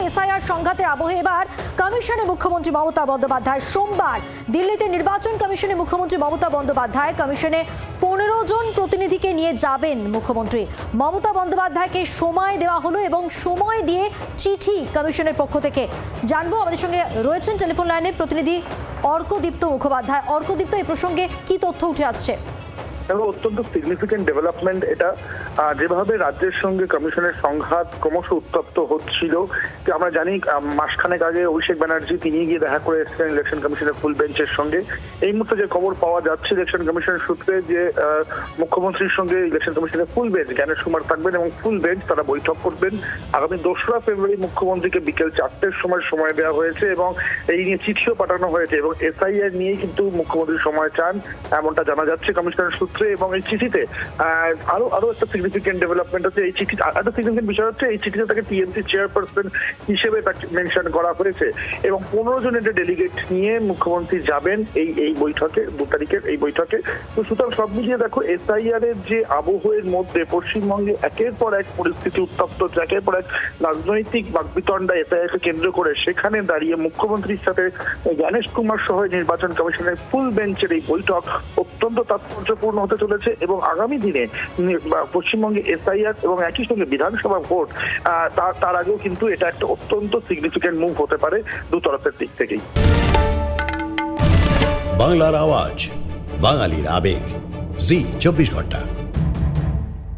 SIR সংঘাতের আবহে এবার কমিশনে মুখ্যমন্ত্রী মমতা বন্দ্যোপাধ্যায়। সোমবার দিল্লিতে নির্বাচন কমিশনে মুখ্যমন্ত্রী মমতা বন্দ্যোপাধ্যায় কমিশনে 15 জন প্রতিনিধিকে নিয়ে যাবেন মুখ্যমন্ত্রী। মমতা বন্দ্যোপাধ্যায়কে সময় দেওয়া হলো এবং সময় দিয়ে চিঠি কমিশনের পক্ষ থেকে। জানবো, আমাদের সঙ্গে রয়েছেন টেলিফোন লাইনে প্রতিনিধি অর্কদীপ্ত মুখোপাধ্যায়। অর্কদীপ্ত, এই প্রসঙ্গে কি তথ্য উঠে আসছে? অত্যন্ত সিগনিফিকেন্ট ডেভেলপমেন্ট এটা। যেভাবে রাজ্যের সঙ্গে কমিশনের সংঘাত ক্রমশ উত্তপ্ত হচ্ছিল, আমরা জানি মাসখানেক আগে অভিষেক ব্যানার্জি তিনি গিয়ে দেখা করে এসেছেন ইলেকশন কমিশনের ফুল বেঞ্চের সঙ্গে। এই মুহূর্তে যে খবর পাওয়া যাচ্ছে ইলেকশন কমিশনের সূত্রে, যে মুখ্যমন্ত্রীর সঙ্গে ইলেকশন কমিশনের ফুল বেঞ্চ, জ্ঞানেশ কুমার থাকবেন এবং ফুল বেঞ্চ তারা বৈঠক করবেন আগামী 2রা ফেব্রুয়ারি। মুখ্যমন্ত্রীকে বিকেল 4টের সময় দেওয়া হয়েছে এবং এই নিয়ে চিঠিও পাঠানো হয়েছে এবং এসআইআর নিয়েই কিন্তু মুখ্যমন্ত্রী সময় চান, এমনটা জানা যাচ্ছে কমিশনের সূত্রে। এবং এই চিঠিতে আরো একটা সিগনিফিকেন্ট ডেভেলপমেন্ট হচ্ছে, এই চিঠি একটা সিগনিফিকেন্ট বিষয় হচ্ছে এই চিঠিতে তাকে টিএমসি চেয়ারপারসন হিসেবে তাকে মেনশন করা হয়েছে এবং 15 জনের যে ডেলিগেট নিয়ে মুখ্যমন্ত্রী যাবেন এই বৈঠকে, 2 তারিখের এই বৈঠকে। তো সুতরাং সব মিলিয়ে দেখো, এসআইআর এর যে আবহের মধ্যে পশ্চিমবঙ্গে একের পর এক পরিস্থিতি উত্তপ্ত হচ্ছে, একের পর এক রাজনৈতিক বাকবিতণ্ডা এসআইআর কে কেন্দ্র করে। সেখানে দাঁড়িয়ে মুখ্যমন্ত্রীর সাথে জ্ঞানেশ কুমার সহ নির্বাচন কমিশনের ফুল বেঞ্চের এই বৈঠক অত্যন্ত তাৎপর্যপূর্ণ হতে চলেছে এবং আগামী দিনে পশ্চিমবঙ্গে এসআইআর এবং একই সঙ্গে বিধানসভা ভোট, তার আগেও কিন্তু এটা একটা অত্যন্ত সিগনিফিকেন্ট মুভ হতে পারে দু তরফের দিক থেকেই। বাংলার আওয়াজ, বাঙালির আবেগ, জি 24 ঘন্টা।